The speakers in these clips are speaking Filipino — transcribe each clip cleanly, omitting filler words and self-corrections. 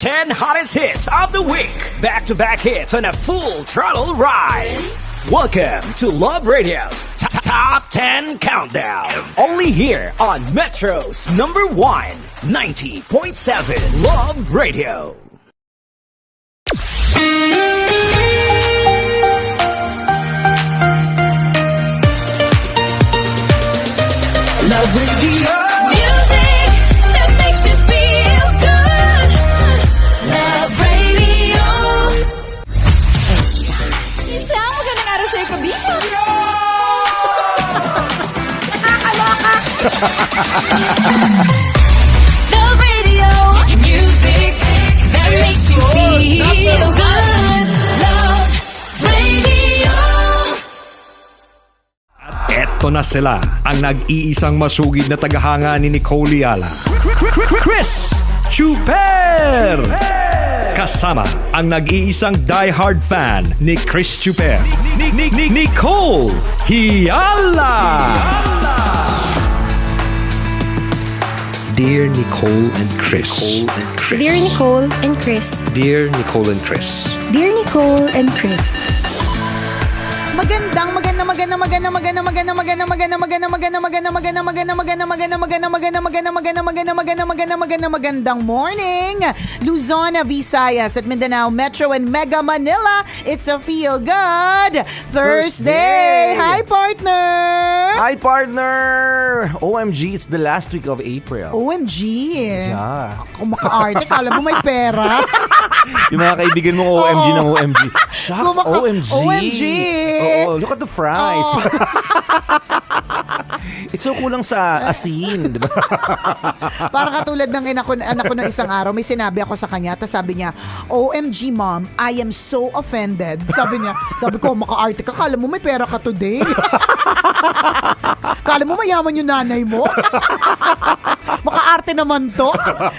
10 hottest hits of the week. Back-to-back hits on a full throttle ride. Welcome to Love Radio's Top 10 Countdown. Only here on Metro's number 1, 90.7 Love Radio. Love Radio. Music that makes you feel good. Love Radio. Isa, magandang araw sa'yo, Kabisha. Nakakaloka. Love Radio. Music that makes you feel good. Love Radio. Eto na sila, ang nag-iisang masugid na tagahanga ni Nicole Yala. Chris Chuper! Kasama ang nag-iisang diehard fan ni Chris Chuper. Nicole Yala! Dear Nicole and Chris. Dear Nicole and Chris. Dear Nicole and Chris. Dear Nicole and Chris. Magandang morning, Luzon, Visayas at Mindanao Metro and Mega Manila. It's a Feel Good Thursday. Hi, partner. Hi, partner! OMG, it's the last week of April. OMG. Yeah. Kung maka-arte, kala mo may pera. Yung mga kaibigan mo OMG ng OMG. Shucks, Kung maka- OMG. OMG. Oo, look at the fries. It's so kulang sa asin, di ba? Parang katulad ng anak ko ng isang araw, may sinabi ako sa kanya, tapos sabi niya, OMG mom, I am so offended. Sabi ko, maka-arte ka, kala mo may pera ka today. Kala mo mayaman yung nanay mo. Maka-arte naman to.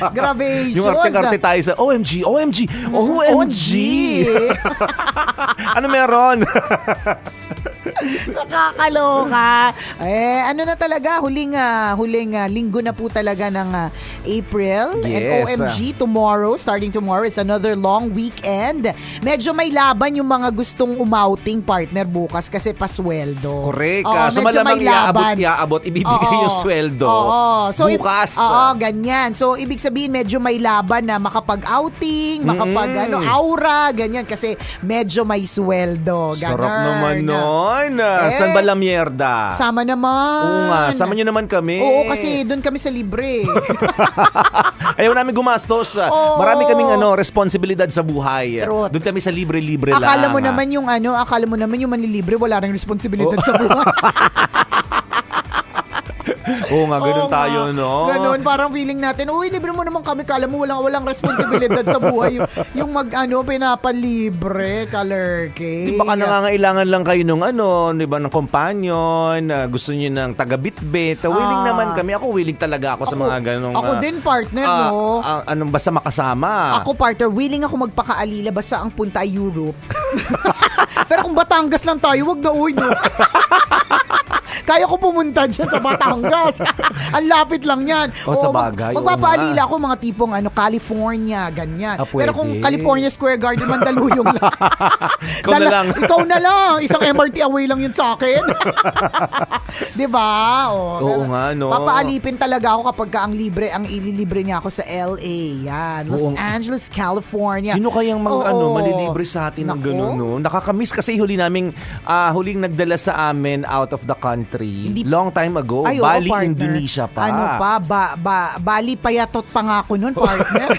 Grabe, Yung arte-arte tayo sa OMG, OMG, OMG. Ano meron? Nakakaloka. Ano na talaga, huling linggo na po talaga ng April. And Yes. OMG, starting tomorrow, is another long weekend. Medyo may laban yung mga gustong umouting partner bukas kasi pasweldo. Correct. Oo, So medyo malamang may laban. iaabot, ibibigay Oo. yung sweldo. Oo. So, bukas. ganyan. So, ibig sabihin, medyo may laban na makapag-outing, aura, ganyan. Kasi medyo may sweldo. Ganun. Sarap naman nun. San ba la mierda? Sama naman. Oo nga, sama nyo naman kami. Oo, kasi doon kami sa libre. Ayaw namin gumastos. Marami kaming responsibilidad sa buhay. Truth. Doon kami sa libre-libre lang. Akala mo naman yung manlilibre, wala ring responsibilidad sa buhay. Oo nga, ganun Oo tayo, nga. no? Ganun, parang feeling natin, uy, libre mo naman kami, kala mo walang responsibilidad sa buhay. Yung pinapalibre, kalerke. Di baka nangangailangan lang kayo nung di ba, ng companion, gusto niyo ng taga-bitbit. Willing naman kami. Ako willing talaga ako sa mga ganong... Ako din, partner, no? Basta makasama. Ako, partner, willing ako magpakaalila basta ang punta ay Europe. Pero kung Batangas lang tayo, wag na uy, no? Kaya ko pumunta dyan sa Batangas. Ang lapit lang yan. Sa bagay. Magpapaalila ako mga tipong California, ganyan. Pero kung Pwede. California Square Garden, Mandaluyong lang. Ikaw na lang. Ikaw na lang. Isang MRT away lang yun sa akin. Diba? Oo nga, no? Papaalipin talaga ako kapag ang ililibre niya ako sa LA. Yan. Los Angeles, California. Sino kayang Oo. malilibre sa atin ng Nako. gano'n, no? Nakakamiss kasi huling nagdala sa amin out of the country. Long time ago. Ay, oo, Bali, partner. Indonesia pa. Ano pa? Bali payatot pa nga ako nun, partner.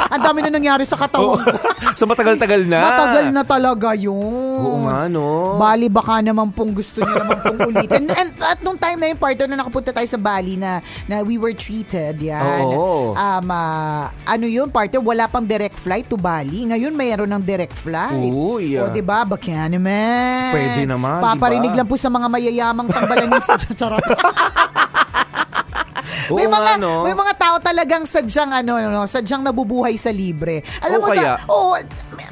Ang dami na nangyari sa katawan ko. So matagal-tagal na. Matagal na talaga yun. Oo nga, no? Bali, baka naman pong gusto niya naman pong ulitin. And at nung time na yun, partner, na nakapunta tayo sa Bali na we were treated, yan. Oo. Yun, partner, wala pang direct flight to Bali. Ngayon, mayroon ng direct flight. Uy. O, diba? Baka naman. Pwede naman, Paparinig diba? lang po sa mga mayayamang tambalanista. Charot. Oo may mga nga, no? may mga tao talagang sadyang sadyang nabubuhay sa libre. Alam O mo kaya?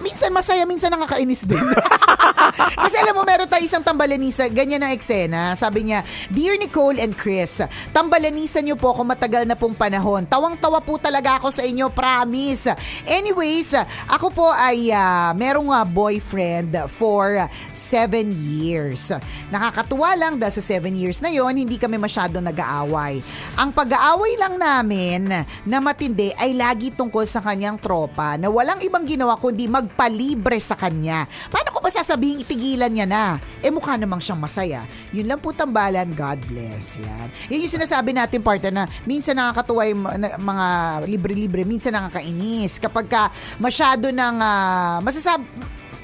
minsan masaya, minsan nakakainis din. Kasi alam mo, meron tayo isang tambalanisa, ganyan ang eksena. Sabi niya, "Dear Nicole and Chris, tambalanisan niyo po ako matagal na pong panahon. Tawang-tawa po talaga ako sa inyo, promise. Anyways, ako po ay merong boyfriend for 7 years. Nakakatuwa lang dahil sa 7 years na yon, hindi kami masyado nag-aaway. Ang pag-aaway lang namin na matindi ay lagi tungkol sa kanyang tropa na walang ibang ginawa kundi magpalibre sa kanya. Paano ko ba sasabihin itigilan niya na? Mukha namang siyang masaya. Yun lang po tambalan, God bless." Yan. Yan yung sinasabi natin, partner, na minsan nakakatuwa yung mga libre-libre, minsan nakakainis. Kapag ka masyado ng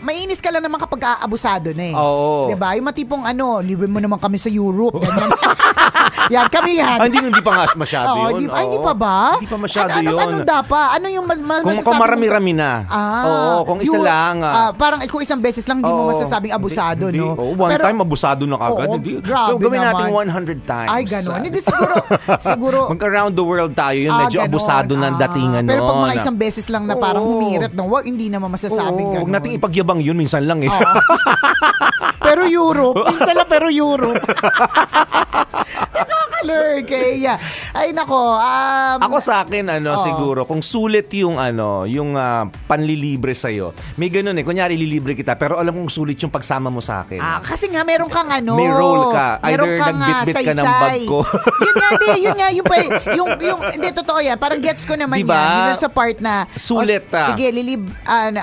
mainis ka lang naman kapag abusado na eh. Oo. Diba? Yung matipong libre mo naman kami sa Europe. Ganyan. Yan, kami yan. Hindi pa nga masyado Oo, yun. hindi pa ba? Hindi pa masyado yun. Anong dapat? Ano yung masasabi Kung mo marami-rami na. Oo, kung isa lang. Parang kung isang beses lang, hindi mo masasabing abusado, Hindi. no? Oo, one time, abusado na kagad. Oo, Hindi. grabe Gawin natin naman. 100 times. Ay, gano'n. Hindi, siguro. Mag-around the world tayo yun. Medyo Ganon. abusado ng datingan. Pero pag nun. mga isang beses lang na parang Oo. humirit, no? Hindi naman masasabing Oo, gano'n. huwag nating ipagyabang yun. Minsan lang eh. Pero Europe. Minsan lang, pero Europe. Nakakalurk eh. Ay, nako. Ako sa akin, siguro, kung sulit yung panlilibre sa'yo, may ganun eh. Kunyari, lilibre kita, pero alam kong sulit yung pagsama mo sa akin. Kasi nga, meron kang May role ka. Meron Either kang nagbitbit ka ng saysay. bag ko. Hindi, totoo yan. Parang gets ko naman Diba? yan. Yun lang sa part na, Sulit, sige,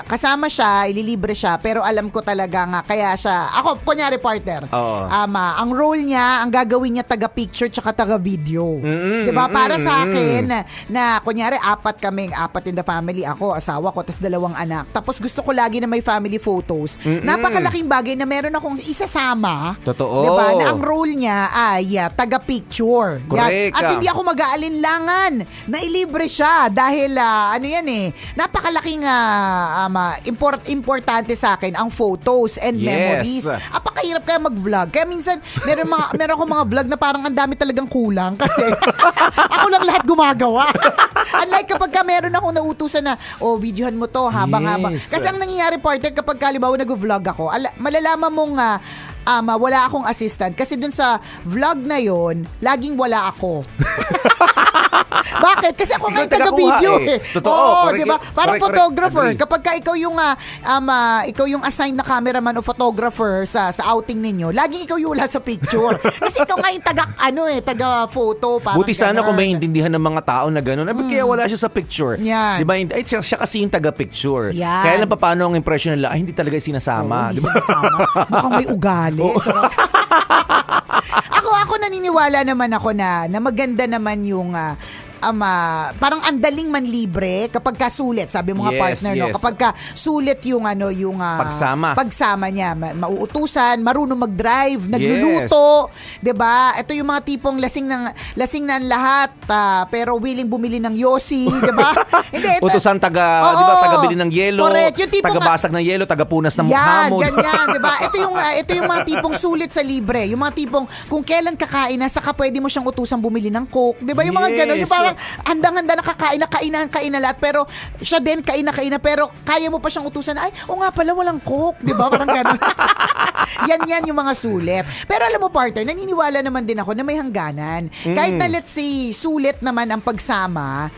kasama siya, ililibre siya, pero alam ko talaga nga, kaya siya, ako, kunyari partner, Oo. ang role niya, ang gagawin niya, taga-picture tsaka taga-video. Diba? Para sa akin, na kunyari, apat in the family, ako, asawa ko, tas 2 anak. Tapos gusto ko lagi na may family photos. Napakalaking bagay na meron akong isasama. Totoo. Diba? Na ang role niya ay taga-picture. Correct. At hindi ako mag-aalinlangan na ilibre siya dahil napakalaking importante sa akin ang photos and Yes. memories. Apakahirap kaya mag-vlog. Kaya minsan meron akong mga vlog na parang ang dami talagang kulang kasi ako lang lahat gumagawa. Unlike kapag meron akong nautusan na, videohan mo to habang-habang. Yes. Kasi ang nangyayari, partner, kapag halimbawa nag-vlog ako, malalaman mong wala akong assistant. Kasi dun sa vlog na yon, laging wala ako. Bakit? Kasi ako nga yung taga-video eh. Totoo. Oo, Correct, diba? Parang correct, photographer. agree. Kapag ka ikaw yung assigned na cameraman o photographer sa outing ninyo, laging ikaw yung wala sa picture. Kasi ikaw nga yung taga-photo. Buti sana kung maintindihan ng mga tao na gano'n. Kaya wala siya sa picture. Yan. Diba? Siya kasi yung taga-picture. Yan. Kaya lang paano ang impression nila, hindi talaga sinasama. Hindi Diba? sinasama. Mukhang may ugali. Ako naniniwala naman ako na maganda naman yung parang andaling manlibre kapag ka sulit, sabi mo nga Yes, partner, no? yes. Kapag ka sulit yung pagsama niya, mauutusan, marunong mag-drive, nagluluto, 'di ba? Ito yung mga tipong lasing na ang lahat, pero willing bumili ng yosi, 'di ba? Hindi, Utusan di ba, taga-bili ng yelo, correct. Yung tipong taga-basag ng yelo, taga-punas ng yan, hamon. ganyan, 'di ba? Ito yung mga tipong sulit sa libre. Yung mga tipong kung kailan kakain na, saka pwede mo siyang utusan bumili ng Coke, 'di ba? Yung mga Yes. ganun, yung parang handang-handa na kakain na lahat, pero siya din kain na, pero kaya mo pa siyang utusan na, ay, nga pala, walang Coke, 'di ba? Parang ganun. Yan yung mga sulit. Pero alam mo, partner, naniniwala naman din ako na may hangganan. Kahit na let's say sulit naman ang pagsama,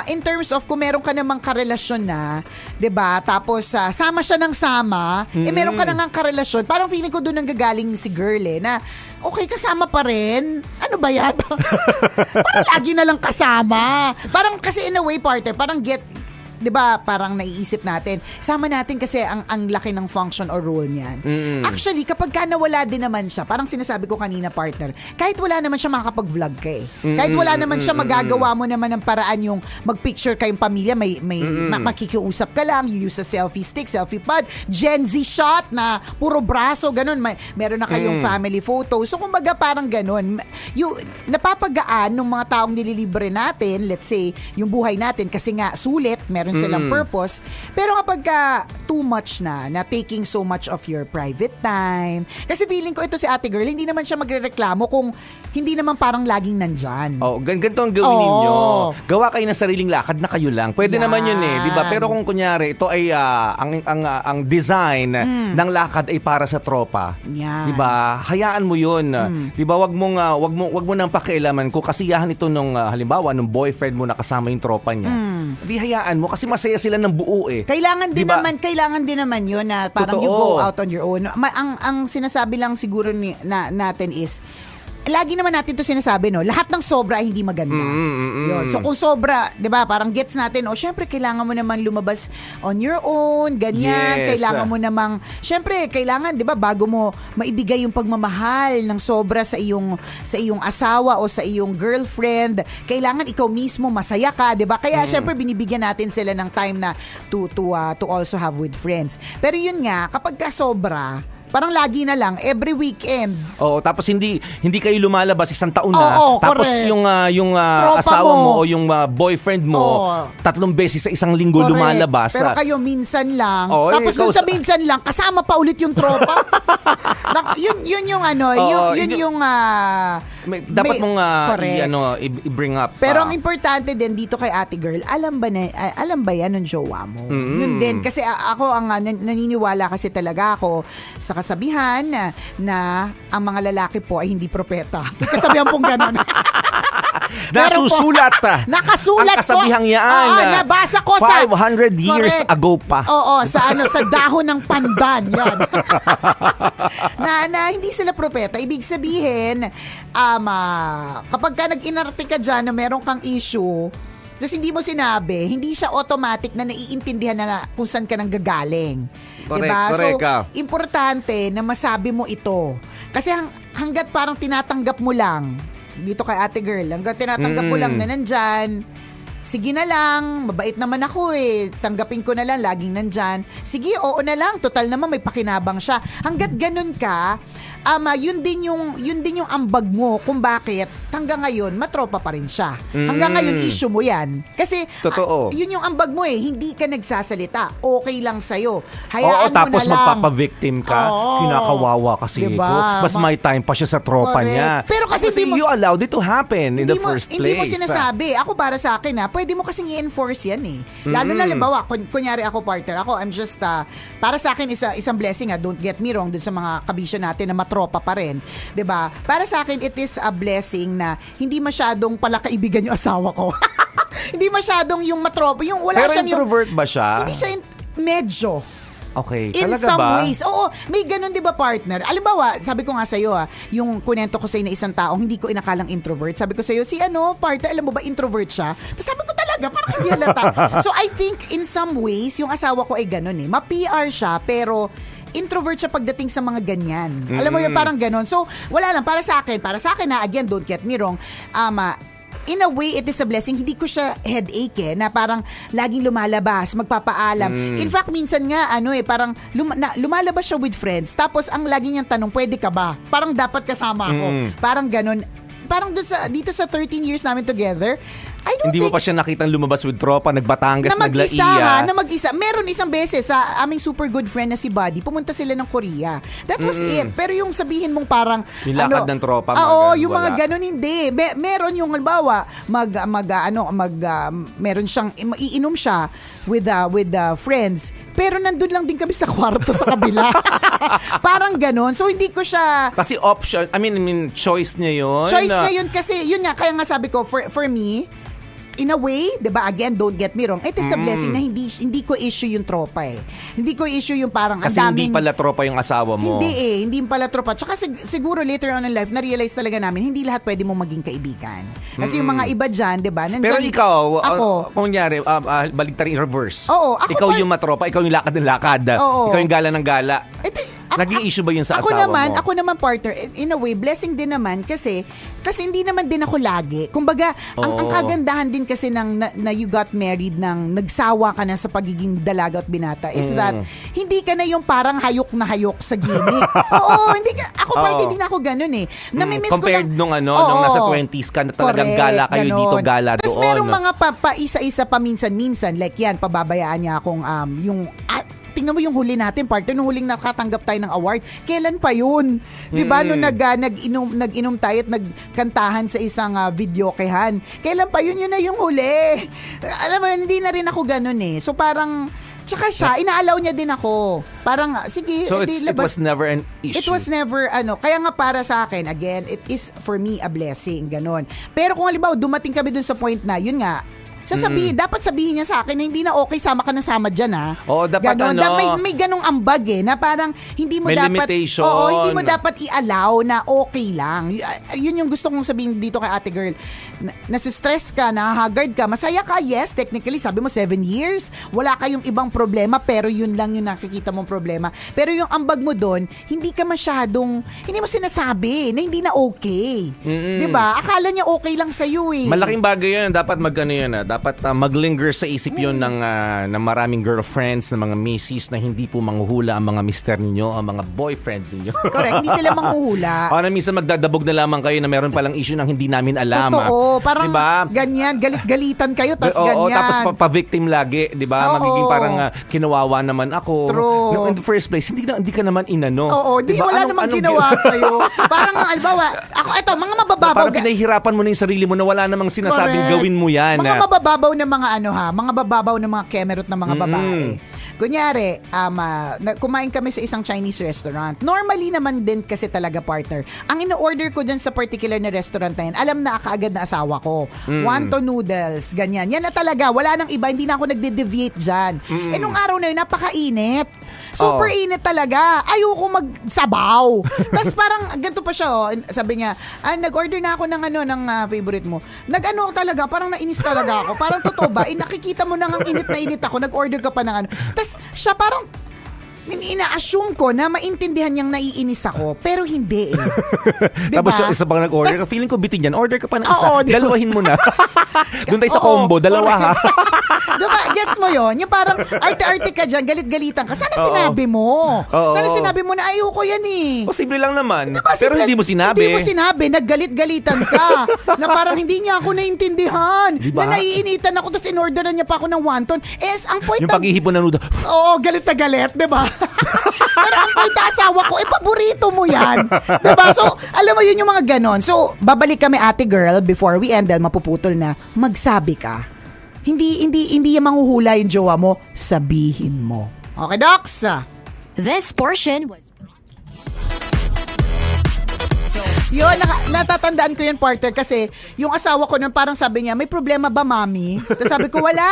in terms of kung meron ka namang karelasyon na, 'di ba? Tapos sama siya ng sama, meron ka nang karelasyon. Parang feeling ko doon nanggagaling si girl na okay, kasama pa rin. Ano ba yan? Parang lagi na lang kasama. Parang kasi in a way, partner, parang 'di ba, parang naiisip natin, sama natin kasi ang laki ng function or role niyan. Actually, kapag nawala din naman siya, parang sinasabi ko kanina, partner, kahit wala naman siya makakapag-vlog ka eh. Kahit wala naman siya, magagawa mo naman ng paraan yung mag-picture kayong pamilya, may makikiusap ka lang, you use a selfie stick, selfie pad, Gen Z shot na puro braso, ganun. Meron na kayong family photo. So, kumbaga parang ganun. Napapagaan ng mga taong nililibre natin, let's say, yung buhay natin, kasi nga sulit, meron meron silang purpose. Pero kapag too much na taking so much of your private time, kasi feeling ko ito si ate girl, hindi naman siya magrereklamo kung hindi naman parang laging nandyan. Oh, ganito ang gawin ninyo. Gawa kayo ng sariling lakad na kayo lang. Pwede Yan. naman yun eh, 'di ba? Pero kung kunyari ito ay ang design ng lakad ay para sa tropa. Yan. 'Di ba? Hayaan mo 'yun. 'Di ba? Wag mo nang pakialaman kung kasiyahan ito nung halimbawa nung boyfriend mo na kasama yung tropa niya. Di hayaan mo kasi masaya sila ng buo eh. Kailangan din Diba? naman yun na parang Totoo. you go out on your own. Ang sinasabi lang siguro natin is, lagi naman natin to sinasabi, no? Lahat ng sobra ay hindi maganda. Yun. So kung sobra, 'di ba? Parang gets natin, syempre kailangan mo naman lumabas on your own, ganyan. Yes. Kailangan mo namang syempre kailangan, 'di ba, bago mo maibigay yung pagmamahal ng sobra sa iyong asawa o sa iyong girlfriend, kailangan ikaw mismo masaya ka, 'di ba? Kaya syempre binibigyan natin sila ng time na to also have with friends. Pero yun nga, kapag ka sobra, parang lagi na lang, every weekend. Oo, tapos hindi kayo lumalabas isang taon na. Oo, Tapos correct. yung Tropa asawa mo. mo o yung boyfriend mo, Oo. 3 beses sa isang linggo Correct. lumalabas. Pero kayo minsan lang. Oo, Tapos ikaw dun sa minsan lang, kasama pa ulit yung tropa. yun yung Oo, yun yung dapat mong correct. i-bring up. Pero ang importante din dito kay ate girl, alam ba yan ng jowa mo? Yun din. Kasi ako, naniniwala kasi talaga ako sa kasabihan na ang mga lalaki po ay hindi propeta. May kasabihan pong gano'n. Nasusulat. Nakasulat ang kasabihang yan. Nabasa ko sa 500 years Correct. ago pa. Oo, sa dahon ng pandan yan. na hindi sila propeta. Ibig sabihin, kapag ka nag-inarte ka dyan na meron kang issue, tapos hindi mo sinabi, hindi siya automatic na naiintindihan na kung saan ka nang gagaling. Correct, diba? correct So, ka. importante na masabi mo ito. Kasi hanggat parang tinatanggap mo lang, dito kay ate girl, hanggat tinatanggap mo lang na nandyan, sige na lang, mabait naman ako tanggapin ko na lang, laging nandyan. Sige, oo na lang, total naman may pakinabang siya. Hanggat ganun ka, yun din yung ambag mo kung bakit hanggang ngayon matropa pa rin siya. Hanggang ngayon issue mo yan. Kasi Totoo. yun yung ambag mo hindi ka nagsasalita. Okay lang sa'yo. Oo, Hayaan tapos mo na lang. magpapa-victim ka. Oo. Kinakawawa kasi Diba? ko. Mas may time pa siya sa tropa Correct. niya. Pero kasi Tapos di mo- you allowed it to happen in the first place. Hindi mo sinasabi. Ako para sa akin pwede mo kasing i-enforce yan Lalo na limbawa, kunyari ako partner, I'm just, para sa akin isang blessing don't get me wrong dun sa mga kabisyo natin na matropa pa rin. 'Di ba? Para sa akin, it is a blessing na hindi masyadong pala kaibigan yung asawa ko. Hindi masyadong yung matropa. Yung wala Pero siyang introvert ba siya? Hindi siya medyo. Okay, In talaga some ba? ways. Oo, may ganun 'di ba partner? Alimbawa, sabi ko nga sa iyo yung kunento ko sa na isang taong hindi ko inakalang introvert. Sabi ko sa iyo, partner, alam mo ba introvert siya? Tapos sabi ko talaga, parang hindi halata. So I think in some ways, yung asawa ko ay ganun Ma-PR siya, pero introvert siya pagdating sa mga ganyan. Alam mo yun, parang ganun. So, wala lang. Para sa akin na, again, don't get me wrong, in a way, it is a blessing. Hindi ko siya headache na parang laging lumalabas, magpapaalam. In fact, minsan nga, parang lumalabas siya with friends. Tapos, ang lagi niyang tanong, pwede ka ba? Parang dapat kasama ako. Parang ganun. Parang dito sa 13 years namin together, I don't Hindi mo think pa siya nakitang lumabas with tropa, nagbatangas, na mag-isa naglaiya. na mag-isa. Meron isang beses sa aming super good friend na si Buddy, pumunta sila ng Korea. That was it. Pero yung sabihin mong parang Yung lakad ng tropa, mga oo, ganun, yung mga wala. ganun hindi. Meron yung halimbawa, meron siyang iinom siya with friends. Pero nandun lang din kami sa kwarto sa kabila. Parang ganun. So hindi ko siya Kasi option, I mean, choice niya yun. choice na yun kasi yun nga, kaya nga sabi ko for me, in a way, 'di ba? Again, don't get me wrong. It is a blessing na hindi ko issue yung tropa Hindi ko issue yung parang ang Kasi hindi daming pala tropa yung asawa mo. hindi pala tropa. Tsaka siguro later on in life, na-realize talaga namin, hindi lahat pwede mong maging kaibigan. Kasi yung mga iba dyan, di ba? Pero ikaw, ako, kunyari, baligtad in reverse. Oo, ako ikaw pa- yung matropa, ikaw yung lakad ng lakad. Oo. Ikaw yung gala ng gala. ito, Naging issue ba yun sa Ako asawa naman, mo? ako naman partner, in a way, blessing din naman kasi hindi naman din ako lagi. Kumbaga, ang Oo. kagandahan din kasi na you got married nang nagsawa ka na sa pagiging dalaga at binata is that hindi ka na yung parang hayok na hayok sa gimmick. Oo, hindi ka, ako partner, Oo. hindi na ako ganun eh. Namimiss ko Compared lang- nung Oo. nung nasa 20s ka na talagang Correct, gala kayo ganon. dito, gala Tapos doon. merong mga isa-isa paminsan-minsan, like yan, pababayaan niya akong tingnan mo yung huli natin, partner, nung huling nakatanggap tayo ng award, kailan pa yun? Di ba? Nung nag-inom tayo at nagkantahan sa isang videokehan. Kailan pa yun? Yun na yung huli. Alam mo, hindi na rin ako ganun eh. So parang, tsaka siya, inaalaw niya din ako. Parang, sige, So di it was never an issue. It was never, kaya nga para sa akin, again, it is for me a blessing, ganon. Pero kung halimbawa, dumating kami dun sa point na, yun nga, dapat sabihin niya sa akin na hindi na okay, sama ka na sama dyan, ha? Oo, dapat ganon. May ganong ambag na parang hindi mo May dapat, limitation. Oo, hindi mo dapat i-allow na okay lang. Yun yung gusto kong sabihin dito kay ate girl. Nasistress ka, nahahagard ka, masaya ka, yes, technically, sabi mo 7 years, wala kayong ibang problema, pero yun lang yung nakikita mong problema. Pero yung ambag mo doon, hindi mo sinasabi na hindi na okay. Diba? Akala niya okay lang sa'yo eh. Malaking bagay yun. Dapat dapat maglinger sa isip yun ng maraming girlfriends, ng mga misis na hindi po manghuhula ang mga mister ninyo, ang mga boyfriend ninyo. Correct, hindi sila manghuhula. O na minsan magdadabog na lamang kayo na meron palang issue na hindi namin alam. Totoo, parang diba? ganyan, galit-galitan kayo, tas Oo, ganyan. tapos pa-victim lagi, 'di ba? Oo. Magiging parang kinawawa naman ako. True. No, in the first place, hindi ka naman inano. Oo, Diba? wala namang ginawa sa'yo. Parang, albawa, mga mabababaw. Parang pinahihirapan mo na yung sarili mo na wala namang sinasabing Correct. gawin mo yan. Mga mabababaw na mga mga bababaw na mga kemerot na mga babae. Kunyari, kumain kami sa isang Chinese restaurant. Normally naman din kasi talaga, partner. Ang ino-order ko dyan sa particular na restaurant na yan, alam na kaagad na asawa ko. Wonton noodles, ganyan. Yan na talaga. Wala nang iba. Hindi na ako nagde-deviate dyan. Eh, nung araw na yun, napakainit. Super init talaga. Ayoko magsabaw. Tapos parang, ganito pa siya, sabi niya, nag-order na ako ng favorite mo. Nag-ano talaga, parang nainis talaga ako. Parang totoo ba? Nakikita mo nang ang init na init ako, nag-order ka pa ng Tapos siya parang, ina-assume ko na maintindihan niyang naiinis ako, pero hindi eh. Diba? Tapos yung isa pang nag-order, feeling ko bitin yan. Order ka pa ng isa. Oo, diba? Dalawahin mo na. Doon tayo sa Oo, combo, dalawa ha. Diba? Gets mo yon? Yung parang arte-arte ka dyan, galit-galitan ka. Sana sinabi mo. Oo. Sana sinabi mo na ayoko yan eh. Posible lang naman. Diba, Pero hindi mo sinabi. Hindi mo sinabi, naggalit-galitan ka. Na parang hindi niya ako naintindihan. Diba? Na naiinitan ako, tapos in-orderan niya pa ako ng wonton. Ang point Yung paghihipon ng nuda. Oo, galit na galit, diba? Pero ang point na asawa ko, paborito mo yan. Diba? So, alam mo yun yung mga ganon. So, babalik kami, ate girl, before we end, dahil mapuputol na, magsabi ka. Hindi yung manghuhula yung jowa mo, sabihin mo. Okay, Docs? This portion was Yun, natatandaan ko yun, partner, kasi yung asawa ko nun parang sabi niya, may problema ba, mami? Tapos sabi ko, wala.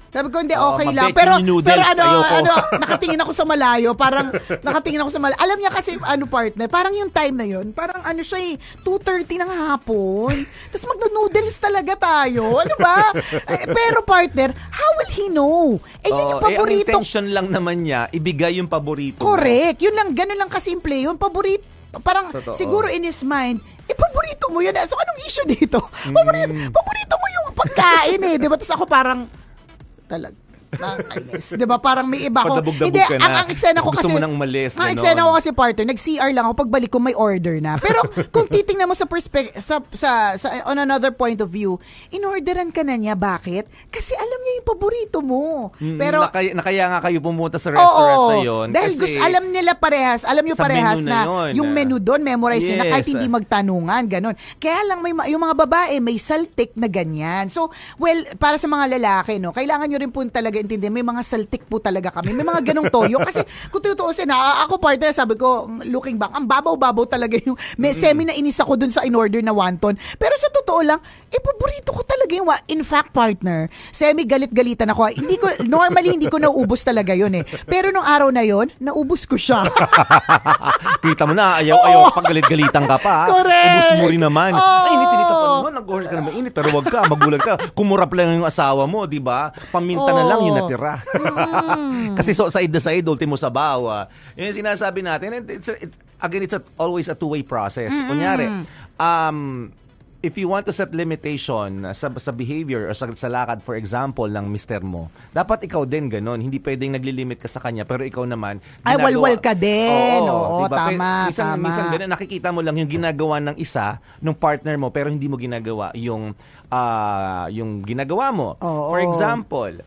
Sabi ko, hindi, okay lang. mabet yung noodles, ayoko. Nakatingin ako sa malayo. Alam niya kasi, partner, parang yung time na yun, parang siya 2:30 ng hapon. Tapos magno-noodles talaga tayo. Ano ba? Pero partner, how will he know? Yun yung paborito. Ang intention lang naman niya, ibigay yung paborito. Correct. Yun lang, ganun lang kasimple. Yung paborito, parang Totoo. siguro in his mind, paborito mo yun. So, anong issue dito? Paborito mo yung pagkain eh. Diba? Tapos ako parang, nakakainis. Diba? Parang may iba ko. Padabog-dabog Hindi, ka na. ang eksena ko Gusto kasi, mo nang umalis, ang ganon. eksena ko kasi, partner, nag-CR lang ako, pagbalik ko may order na. Pero kung titingnan mo sa on another point of view, in-orderan ka na niya. Bakit? Kasi alam niya yung paborito mo. Pero, Kaya nga kayo pumunta sa restaurant na yun. dahil kasi alam niyo parehas sa na, menu na yun. yung menu doon, memorize niya na kahit Yes. hindi magtanungan, ganun. Kaya lang yung mga babae, may saltik na ganyan. So, well, para sa mga lalaki, no, kailangan nyo rin po talaga intindihan, may mga saltik po talaga kami. May mga ganong toyo. Kasi kung tutuusin na, ako partner, sabi ko, looking back, ang babaw-babaw talaga yung, semi na inis ako dun sa in-order na wonton. Pero sa totoo lang, paborito ko talaga yung, in fact, partner, semi galit-galitan ako. Normally, hindi ko nauubos talaga yun eh. Pero nung araw na yun, naubos ko siya. kita mo na, ayaw pag galit-galitan ka pa. Correct. Ubus mo rin naman. Oo. Ay, init-init pa naman. Nag-order ka naman init. Pero wag ka, magulat ka. Kumurap lang yung asawa mo, di ba? Paminta na lang, yun yung natira. Kasi side na side, ultimo sabaw. Yun yung sinasabi natin. And it's always a two-way process. Kunyari, if you want to set limitation sa behavior o sa lakad, for example, ng mister mo, dapat ikaw din ganun. Hindi pwedeng naglilimit ka sa kanya, pero ikaw naman, ay, walwal ka din. Oo, diba? tama. Minsan ganun, nakikita mo lang yung ginagawa ng isa, ng partner mo, pero hindi mo ginagawa yung ginagawa mo. For example,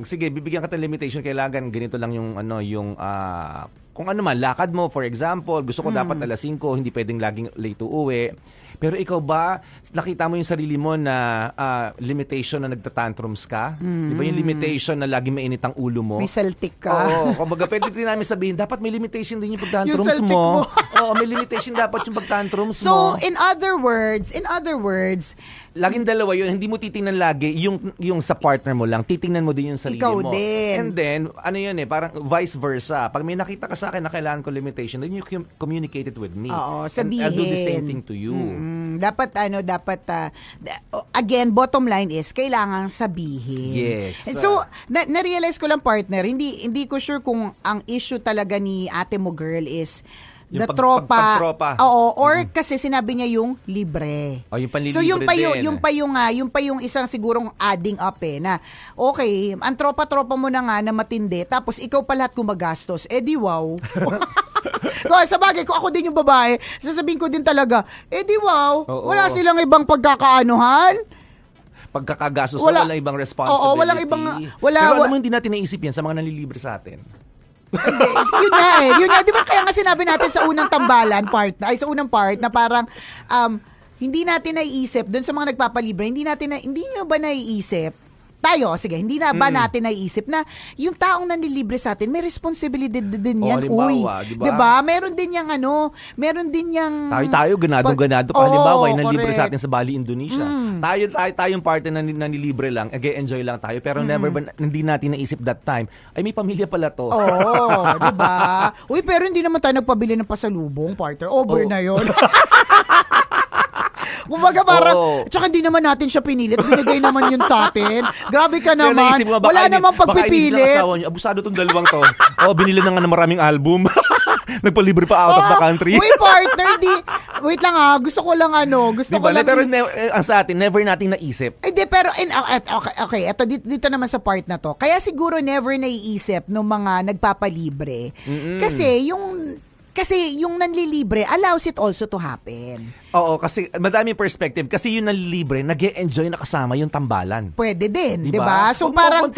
sige, bibigyan ka ng limitation, kailangan ganito lang yung kung ano man, lakad mo, for example, gusto ko dapat alas 5, hindi pwedeng laging late uuwi. Pero ikaw ba, nakita mo yung sarili mo na limitation na nagtatantrums ka? Di ba yung limitation na laging mainit ang ulo mo? May Celtic ka. Oo, kumbaga pwede din namin sabihin, dapat may limitation din yung pagtantrums Yung Celtic mo. mo. Oo, may limitation dapat yung pagtantrums mo. So, in other words, laging dalawa yun. Hindi mo titingnan lagi yung sa partner mo lang. Titingnan mo din yung sarili ikaw mo. din. And then, ano yun parang vice versa. Pag may nakita ka sa akin na kailangan ko limitation, then you communicate it with me. Oo, And sabihin. I'll do the same thing to you. Dapat again, bottom line is kailangan sabihin. Yes. And so na-realize ko lang, partner, hindi ko sure kung ang issue talaga ni ate mo, girl, is Yung the tropa. pagtropa. Oo, or kasi sinabi niya yung libre. Oh, yung panlilibre so yung din. yung pa yung isang sigurong adding up na okay, ang tropa-tropa mo na nga na matindi, tapos ikaw pa lahat gumagastos. Di wow. Sa bagay, kung ako din yung babae, sasabihin ko din talaga, di wow, wala silang ibang pagkakaanuhan. Pagkakagastos, walang ibang responsibility. Oo, walang ibang... Pero alam mo, hindi natin naisip yan sa mga nanlilibre sa atin. Hindi, yun nga. Di ba kaya nga sinabi natin sa unang tambalan sa unang part na parang hindi natin naiisip doon sa mga nagpapalibre, hindi nyo ba naiisip hindi na ba natin naiisip na yung taong nanlilibre sa atin, may responsibility din yan, diba? Meron din yang Tayo, ganado-ganado ka. Halimbawa, yung nanlibre sa atin sa Bali, Indonesia. Tayong partner na nanlilibre lang, enjoy lang tayo, pero hindi natin naisip that time, ay may pamilya pala to. Oo, diba? Uy, pero hindi naman tayo nagpabili ng pasalubong, partner. Over na yon. Kumbaga parang, tsaka hindi naman natin siya pinilit. Binigay naman yun sa atin. Grabe ka naman. Wala namang pagpipilit. Abusado tong dalawang to. Binili na nga ng maraming album. Nagpalibre pa out of the country. Uy, partner, wait lang gusto ko lang Pero ang sa atin, never nating naisip. Okay, eto dito naman sa part na to. Kaya siguro never naiisip ng mga nagpapalibre. Kasi yung nanlilibre allows it also to happen. Oo, kasi madaming perspective. Kasi yung nanlilibre, nag-e-enjoy na kasama yung tambalan. Pwede din, di ba? So parang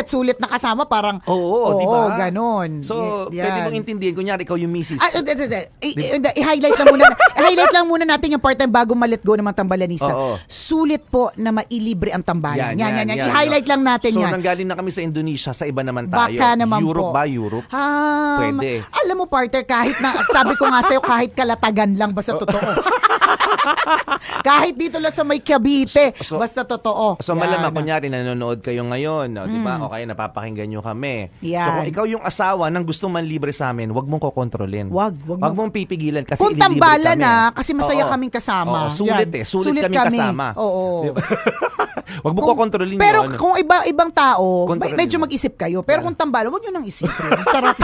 sulit na kasama, parang, di ba? Ganon. So, pwede mong intindihin, kunyari, ikaw yung misis. I-highlight lang muna natin yung part time bago ma-let go ng mga tambalanista. Sulit po na mailibre ang tambalan. Yan. I-highlight lang natin yan. So, nanggaling na kami sa Indonesia, sa iba naman tayo. Baka naman Europe po. Europe? Pwede. Alam mo, partner, kahit na, sabi ko nga sa'yo, kahit kalatagan lang, basta totoo. Kahit dito lang sa may Cavite, basta totoo. So malamang, kunyari, nanonood kayo ngayon, di ba? Okay, napapakinggan nyo kami. Yan. So kung ikaw yung asawa nang gusto man libre sa amin, wag mong kokontrolin. Wag mong pipigilan kasi kung ililibre tambalan kami. kasi masaya kaming kasama. Sulit kami kasama. Oo. Diba? Wag mo kokontrolin yun. Pero kung ibang tao, medyo mag-isip kayo. Pero kung tambalan, wag nyo nang isipin. Charot.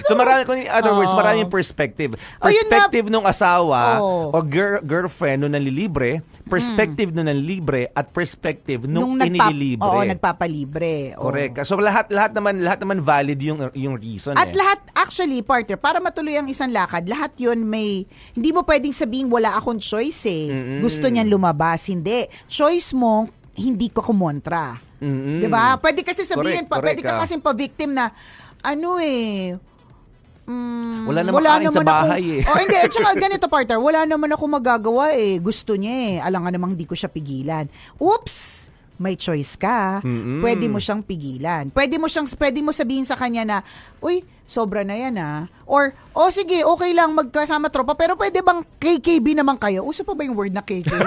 So maraming perspective. Perspective nung asawa o girlfriend nung nanlilibre, perspective nung nanlilibre at perspective nung inililibre. Oo, nagpapalibre. Correct. So lahat naman valid yung reason. At lahat, actually, partner, para matuloy ang isang lakad, lahat yun hindi mo pwedeng sabihin wala akong choice Gusto niyan lumabas. Hindi. Choice mo, hindi ko kumontra. Diba? Pwede kasi sabihin, pwede ka kasing pa-victim na, wala naman kain sa bahay hindi, at saka ganito, partner, wala naman ako magagawa gusto niya alam nga namang hindi ko siya pigilan. Oops! May choice ka. Pwede mo siyang pigilan. Pwede mo sabihin sa kanya na, uy, sobra na yan Or, sige, okay lang magkasama tropa, pero pwede bang KKB naman kayo? Uso pa ba yung word na KKB?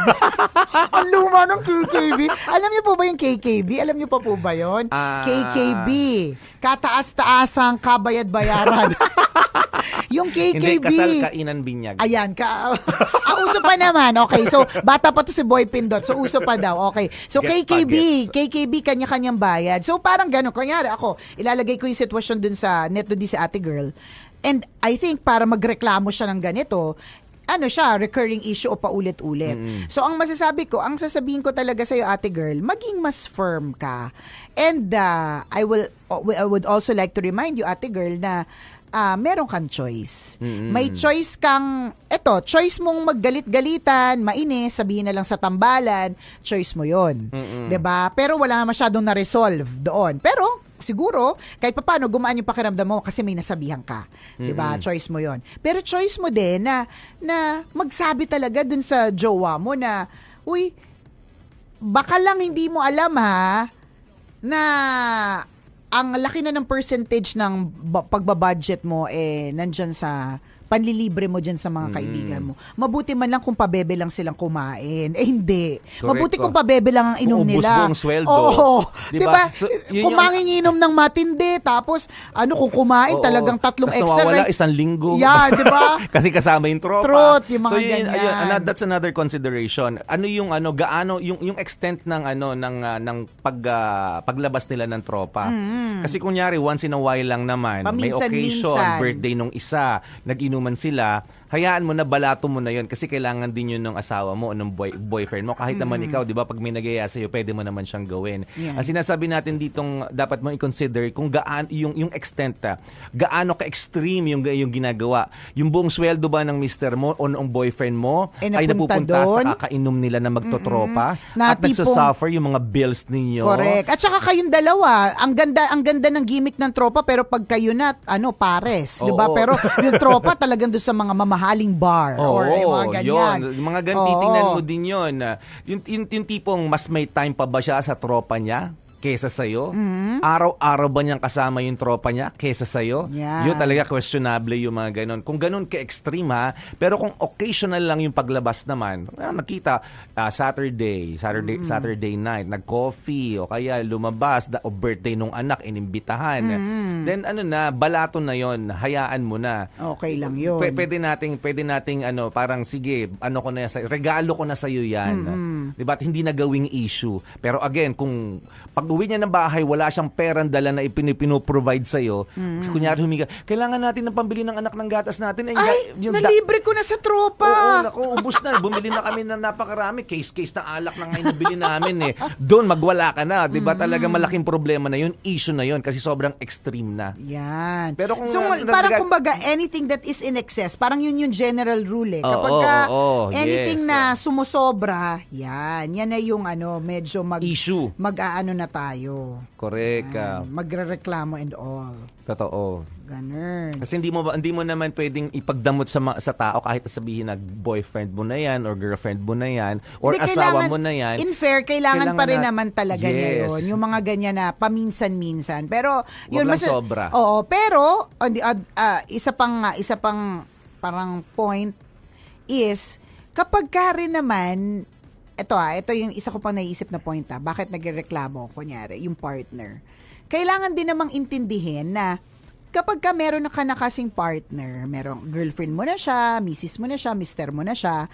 Ang luma ng KKB. Alam niyo po ba yung KKB? Alam niyo pa po ba yun? KKB. Kataas-taasang kabayad-bayaran. Yung KKB. Hindi, kasal kainan binyag. Ayan, uso pa naman. Okay, so bata pa to si Boy Pindot. So uso pa daw. Okay. So Gets pa, gets. KKB, kanya-kanyang bayad. So parang gano'n. Kunyari ako, ilalagay ko yung sitwasyon dun sa neto di si ate girl. And I think para magreklamo siya ng ganito, ano siya, recurring issue o paulit-ulit. So, ang masasabi ko, ang sasabihin ko talaga sa'yo, ate girl, maging mas firm ka. And I would also like to remind you, ate girl, na meron kang choice. May choice kang, choice mong maggalit-galitan, mainis, sabihin na lang sa tambalan, choice mo yon, 'di ba? Pero wala masyadong na-resolve doon. Pero, siguro, kahit paano gumaan yung pakiramdam mo kasi may nasabihan ka. 'Di ba? Choice mo 'yon. Pero choice mo din na magsabi talaga dun sa jowa mo na, uy, baka lang hindi mo alam ha, na ang laki na ng percentage ng pagbabudget mo nandyan sa panlilibre mo dyan sa mga kaibigan mo. Mabuti man lang kung pabebe lang silang kumain. Hindi. Correct. Mabuti kung pabebe lang ang inom Kung ubos nila. buong sweldo. Oo. Diba? Diba? So, Kung manginginom ng matindi, tapos kung kumain talagang 3 Tas extra nawawala rice. 1 linggo. Yeah, diba? Kasi kasama yung tropa. Truth, yung mga so yun, ganyan. that's another consideration. Ano yung gaano yung extent ng paglabas nila ng tropa. Kasi kunyari once in a while lang naman, may occasion, birthday nung isa, nag-inuman sila, hayaan mo na, balato mo na yon kasi kailangan din yun ng asawa mo o ng boyfriend mo. Kahit naman ikaw, di ba, pag may nagaya sa'yo, pwede mo naman siyang gawin. Yeah. Ang sinasabi natin ditong dapat mo i-consider kung yung extent, gaano ka-extreme yung ginagawa. Yung buong sweldo ba ng mister mo o ng boyfriend mo ay napupunta doon sa kakainom nila na magtotropa Na at nagsasuffer yung mga bills ninyo. Correct. At saka kayong dalawa, ang ganda ng gimmick ng tropa, pero pag kayo na, pares, di ba? Oo. Pero yung tropa talagang doon sa mga mamahaling bar or yung mga ganyan. Yung mga ganyan, tingnan mo din yun. Yung tipong mas may time pa ba siya sa tropa niya kesa sa'yo? Araw-araw ba niyang kasama yung tropa niya kesa sa'yo? Yeah. Yun talaga questionable yung mga ganon. Kung ganon ka-extreme ha, pero kung occasional lang yung paglabas naman, nakita Saturday night, nag-coffee o kaya lumabas, o birthday nung anak, inimbitahan. Then balato na yon, hayaan mo na. Okay lang yun. Pwede nating parang sige, regalo ko na sa'yo yan. Diba? At hindi na gawing issue. Pero again, kung pag-uwi niya ng bahay, wala siyang perang dala na ipinoprovide sa'yo. Kunyari humiga, kailangan natin ng pambili ng anak ng gatas natin. Nalibre ko na sa tropa. Oo, naku, ubus na. Bumili na kami ng napakarami. Case na alak na ngayon nabili namin eh. Doon, magwala ka na. Diba? Talaga malaking problema na yun. Issue na yun kasi sobrang extreme na. Yan. Pero kung parang kumbaga, anything that is in excess, parang yun yung general rule eh. Kapag anything na sumusobra, yan na yung medyo issue. Mag-aano na tayo. Correct. Magrereklamo and all. Totoo. Ganun. Kasi hindi mo naman pwedeng ipagdamot sa tao kahit sabihin na boyfriend mo na yan or girlfriend mo na yan or Hindi, asawa mo na yan. In fair, kailangan pa rin naman talaga yes. yun. Yung mga ganyan na paminsan-minsan. Pero yun Wag lang sobra. Oo, pero isa pang parang point is kapag ka rin naman ito yung isa ko pang naiisip na point bakit nagrereklamo kunyari yung partner. Kailangan din namang intindihin na kapag ka meron ka na kasing partner, merong girlfriend mo na siya, misis mo na siya, mister mo na siya,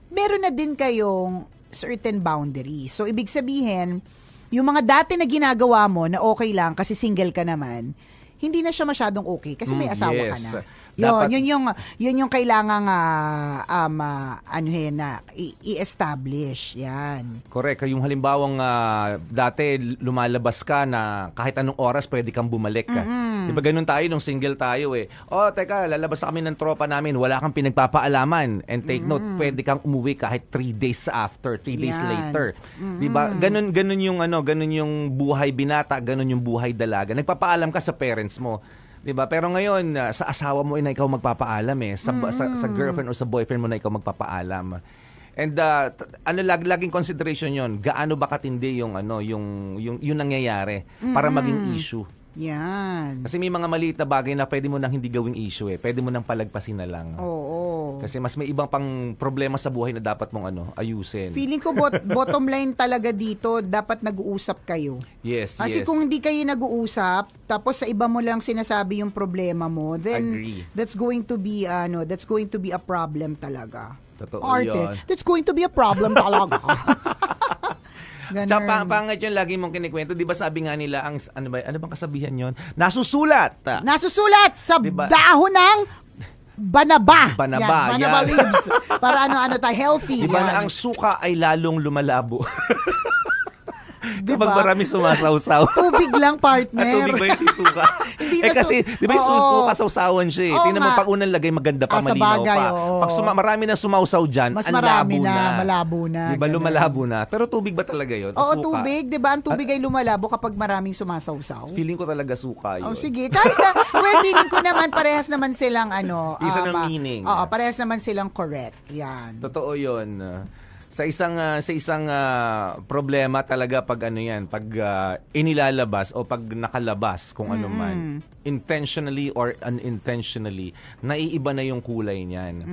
meron na din kayong certain boundaries. So, ibig sabihin, yung mga dati na ginagawa mo na okay lang kasi single ka naman, hindi na siya masyadong okay kasi may asawa ka na. Yun yung kailangang i-establish. Yan. Correct. Yung halimbawang dati lumalabas ka na kahit anong oras pwede kang bumalik ka. Diba ganun tayo nung single tayo eh. Teka, lalabas kami ng tropa namin, wala kang pinagpapaalaman. And take note, pwede kang umuwi kahit 3 days after, 3 days later. Diba? Ganun yung buhay binata, ganun yung buhay dalaga. Nagpapaalam ka sa parents mo. Diba? Pero ngayon, sa asawa mo na ikaw magpapaalam eh. Sa girlfriend o sa boyfriend mo na ikaw magpapaalam. And laging consideration yon, gaano ba katindi yung nangyayari para maging issue. Yan. Kasi may mga maliit na bagay na pwede mo nang hindi gawing issue eh. Pwede mo nang palagpasin na lang. Oo. Kasi mas may ibang pang problema sa buhay na dapat mong ayusin. Feeling ko bottom line talaga dito, dapat nag-uusap kayo. Yes, Kasi kung hindi kayo nag-uusap, tapos sa iba mo lang sinasabi yung problema mo, then Agree. that's going to be a problem talaga. Totoo Arte, yun. that's going to be a problem talaga. Ganun. Tsaka pangit yun lagi mong kinikwento. Di ba sabi nga nila, ano bang kasabihan yon? Nasusulat Nasusulat sa Diba? dahon ng banaba. Banaba, Banaba yan. leaves. Para tayo, healthy. Di ba yan. na ang suka ay lalong lumalabo? Diba? Kapag marami sumasawsaw. Tubig lang, partner. Tubig ba yung suka? Hindi na kasi, di ba yung Oo. suka sawsawan siya eh. Oo Tingnan mo, nga. pag unang lagay, maganda pa, Sa malinaw bagay, pa. oo. Pag marami na sumawsaw dyan, Mas ang marami labo na, na. malabo na, Di ba ganun. lumalabo na? Pero tubig ba talaga yun? O Oo, suka? tubig. Di ba? Ang tubig ay lumalabo kapag maraming sumasawsaw. Feeling ko talaga suka yun. Oh, sige. Kahit na, feeling ko naman, parehas naman silang Isa ng meaning. Oo, parehas naman silang correct. Yan. Totoo 'yon. Sa isang problema talaga pag pag inilalabas o pag nakalabas kung ano man, intentionally or unintentionally, naiiba na yung kulay niyan.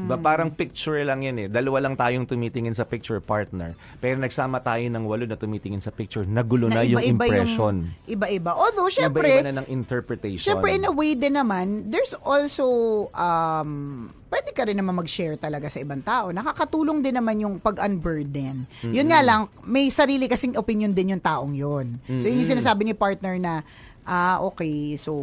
Ba parang picture lang yan eh. Dalawa lang tayong tumitingin sa picture partner, pero nagsama tayo ng 8 na tumitingin sa picture, nagulo na yung iba-iba impression. Iba-iba. Although, Iba-iba syempre, na ng interpretation. syempre, in a way din naman, there's also, pwede ka rin naman mag-share talaga sa ibang tao. Nakakatulong din naman yung pag-unburden. Yun nga lang, may sarili kasing opinion din yung taong yun. So, yun yung sinasabi ni partner na, okay, so,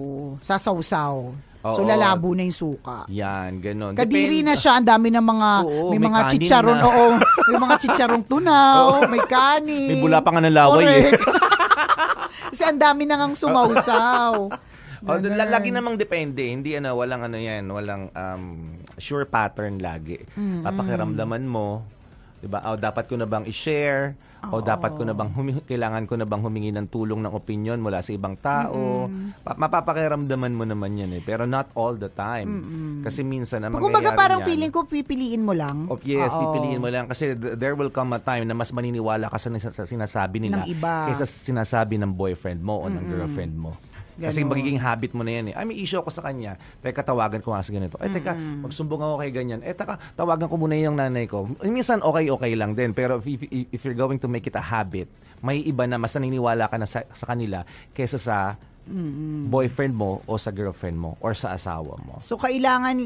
sasawsaw. So, Oo. lalabo na yung suka. Yan, ganun. Kadiri na siya, ang dami ng mga, Oo, may may mga kanin chicharon, na. oo, may mga chicharong tunaw, may kanin. May bula pa nga ng laway eh. Correct. Kasi ang dami na ngang sumausaw. Lagi namang depende. Hindi walang walang sure pattern lagi. Papakiramdaman mo, 'di ba? Dapat ko na bang i-share? O dapat ko na bang kailangan ko na bang humingi ng tulong ng opinion mula sa ibang tao? Mapapakiramdaman mo naman 'yan eh, pero not all the time. Kasi minsan ang Kumbaga mangyayari parang niyan, feeling ko pipiliin mo lang. yes, Oo. pipiliin mo lang kasi there will come a time na mas maniniwala ka sa sinasabi nila Ng iba. kaysa sa sinasabi ng boyfriend mo o ng girlfriend mo. Kasi Ganon. magiging habit mo na yan eh. Ay, may issue ako sa kanya. Teka, tawagan ko nga sa ganito. Ay, teka, magsumbong ako kay ganyan. Teka, tawagan ko muna yung nanay ko. Minsan, okay lang din. Pero if you're going to make it a habit, may iba na mas naniniwala ka na sa kanila kaysa sa boyfriend mo o sa girlfriend mo or sa asawa mo. So kailangan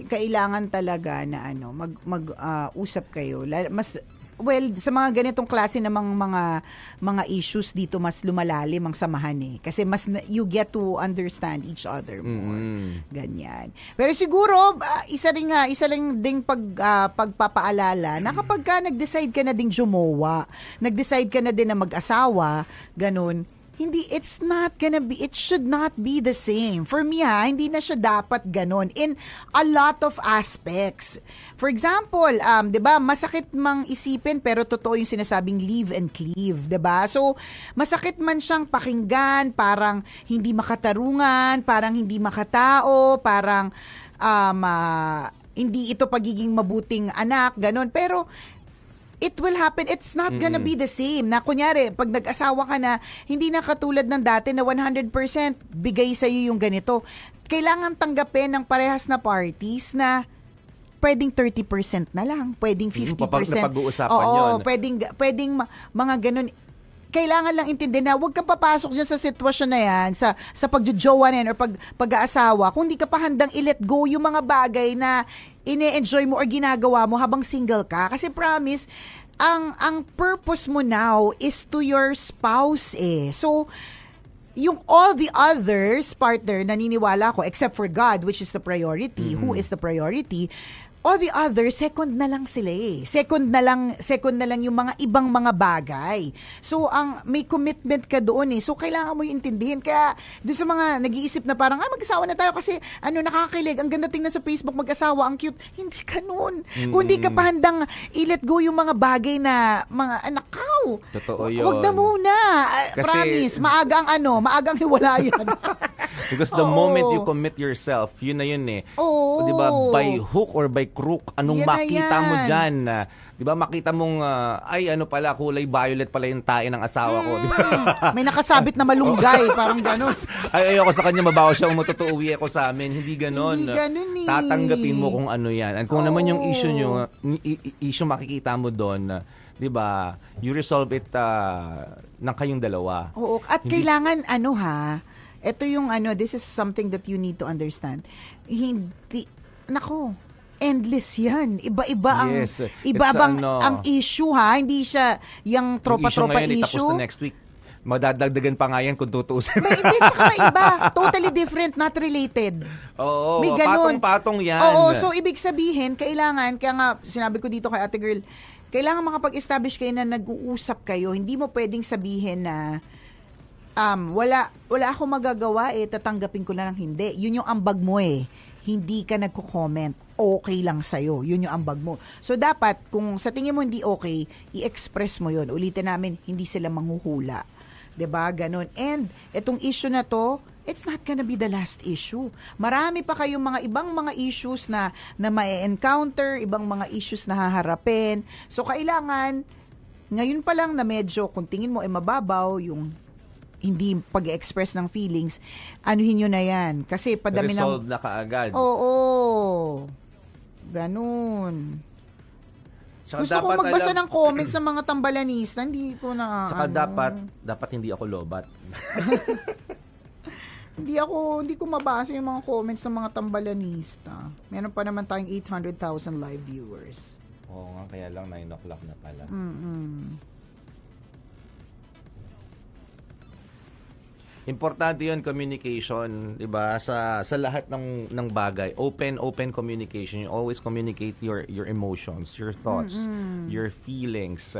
talaga na mag-usap kayo. Sa mga ganitong klase namang mga issues dito mas lumalalim ang samahan eh. Kasi you get to understand each other more. Ganyan. Pero siguro isa lang ding pagpapaalala na kapag ka nag-decide ka na ding jumowa, nag-decide ka na din na mag-asawa, ganun, it should not be the same. For me hindi na siya dapat ganon in a lot of aspects. For example, 'di ba, masakit mang isipin pero totoo yung sinasabing live and cleave, 'di ba? So, masakit man siyang pakinggan, parang hindi makatarungan, parang hindi makatao, parang hindi ito pagiging mabuting anak, ganon. Pero it will happen. It's not gonna be the same. Na kunyari, pag nag-asawa ka na, hindi na katulad ng dati na 100% bigay sa'yo yung ganito. Kailangan tanggapin ng parehas na parties na pwedeng 30% na lang, pwedeng 50%. Napag-uusapan Oo, yun. pwedeng mga ganun. Kailangan lang intindihin na huwag ka papasok dyan sa sitwasyon na yan, sa pagjojowa na yan or pag-aasawa, kung di ka pa handang i-let go yung mga bagay na ine-enjoy mo or ginagawa mo habang single ka. Kasi promise, ang purpose mo now is to your spouse eh. So, yung all the others, partner, naniniwala ko, except for God, which is the priority, who is the priority, all the others, second na lang sila eh. Second na lang yung mga ibang mga bagay. So, may commitment ka doon eh. So, kailangan mo yung intindihin. Kaya, doon sa mga nag-iisip na parang, mag-asawa na tayo kasi, nakakakilig, ang ganda tingnan sa Facebook, mag-asawa, ang cute. Hindi ka noon. Kung di ka pa handang i-let go yung mga bagay na, mga anakaw. Totoo yun. Huwag na muna. Kasi, Promise, maagang hiwalayan. Because the moment you commit yourself, yun na yun eh. Oo. Di ba, by hook or by crook, anong Yan na makita mo yan. dyan? Di ba, makita mong, ay ano pala, kulay violet pala yung tae ng asawa ko. Di ba? May nakasabit na malunggay, parang gano'n. Ay, ayoko sa kanya, mabaho siya, matutuuwi ako sa amin. Hindi ganon. Hindi ganon eh. Tatanggapin mo kung ano yan. And kung naman yung issue nyo, issue makikita mo doon, di ba, you resolve it ng kayong dalawa. Oo. At Hindi- kailangan, ito yung this is something that you need to understand. Hindi, endless yan. Iba-iba ang, Yes. iba-ibang It's, ang issue ha. Hindi siya yung tropa-tropa Yung issue ngayon, issue. tapos na next week. Madadagdagan pa nga yan kung tutusin. Hindi, tsaka iba. Totally different, not related. Oo, May ganun. patong-patong yan. Oo, so ibig sabihin, kailangan, kaya nga sinabi ko dito kay Ate Girl, kailangan makapag-establish kayo na nag-uusap kayo. Hindi mo pwedeng sabihin na wala akong magagawa tatanggapin ko na lang hindi. Yun yung ambag mo Hindi ka nagko-comment. Okay lang sa'yo. Yun yung ambag mo. So dapat, kung sa tingin mo hindi okay, i-express mo yun. Ulitin namin, hindi sila manghuhula. 'Di ba? Ganon. And itong issue na to, it's not gonna be the last issue. Marami pa kayong mga ibang mga issues na ma-encounter, ibang mga issues na haharapin. So kailangan ngayon pa lang na medyo kung tingin mo mababaw yung hindi pag-express ng feelings, anuhin nyo na yan. Kasi padami ng... Resolve na kaagad. Oo. Ganun. Tsaka Gusto ko dapat magbasa alam- ng comments ng mga tambalanista. Hindi ko na... Tsaka dapat hindi ako lobat. Hindi ko mabasa yung mga comments ng mga tambalanista. Meron pa naman tayong 800,000 live viewers. Oo nga, kaya lang 9 o'clock na pala. Importante 'yon, communication, 'di ba? Sa lahat ng bagay, open communication. You always communicate your emotions, your thoughts, your feelings.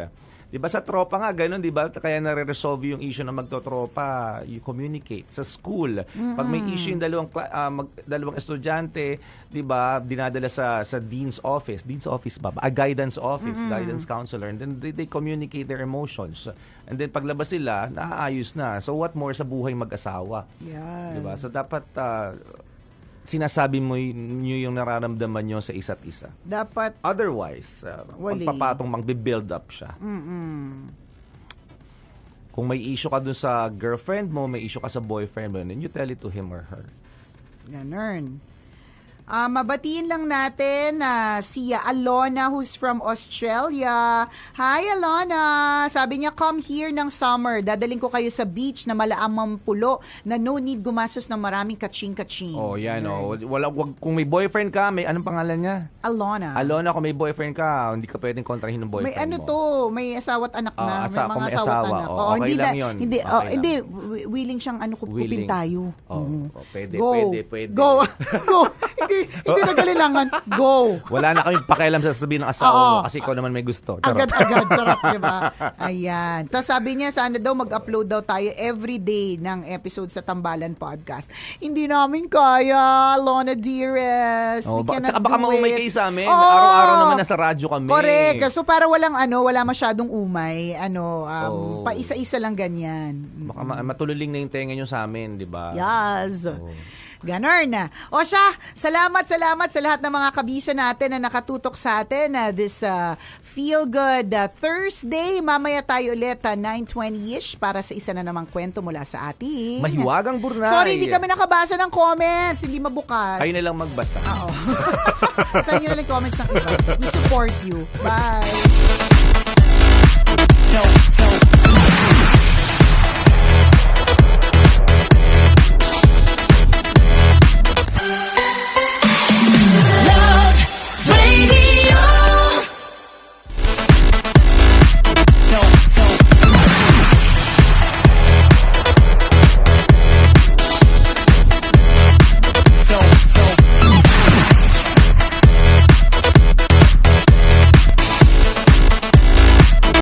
'Di ba sa tropa nga ganun, 'di ba? Kaya nare-resolve yung issue na magtotropa, you communicate. Sa school, pag may issue yung dalawang estudyante, 'di ba, dinadala sa dean's office ba? Guidance office, guidance counselor, and then they communicate their emotions. And then paglabas sila, naaayos na. So what more sa buhay mag-asawa? Yes. 'Di ba? So dapat sinasabi mo yung nararamdaman nyo sa isa't isa. Dapat Otherwise, Wali. magpapatong mag-build up siya. Kung may issue ka dun sa girlfriend mo, may issue ka sa boyfriend mo, then you tell it to him or her. ganun. Mabatiin lang natin si Alona who's from Australia. Hi Alona! Sabi niya, come here ng summer. Dadaling ko kayo sa beach na malaamang pulo na no need gumastos ng maraming kaching-kaching. Oh, yan oh. Kung may boyfriend ka, may anong pangalan niya? Alona. Alona, kung may boyfriend ka, hindi ka pwedeng kontrahin ng boyfriend May mo. may asawa't anak na. kung may asawa't asawa, anak. okay hindi lang yun. Hindi, Okay lang. hindi. Willing siyang kupkupin Willing. tayo. Pwede, Go. pwede. Go. Go. Hindi na kailangan. Go. Wala na kaming pakialam sa sasabihin ng asawa Oo. mo kasi ikaw naman may gusto. Charot. Agad-agad, sarap, diba? Ayan. Tapos sabi niya, sana daw mag-upload daw tayo everyday ng episode sa Tambalan Podcast. Hindi namin kaya, Lona dearest. We cannot Tsaka baka do maumay it. kayo sa amin. Oo. Araw-araw naman nasa radyo kami. Correct. So para wala masyadong umay. Oo. Pa-isa-isa lang ganyan. Baka matululing na yung tenga nyo sa amin, di ba? Yes. Oo. Ganon na. O siya, salamat sa lahat ng mga kabisya natin na nakatutok sa atin this Feel Good Thursday. Mamaya tayo ulit 9:20-ish para sa isa na namang kwento mula sa ating Mahiwagang Burnay. Sorry, hindi kami nakabasa ng comments. Hindi mabukas. Kayo na lang magbasa. Oo. Sa inyo na lang comments ng iba. We support you. Bye.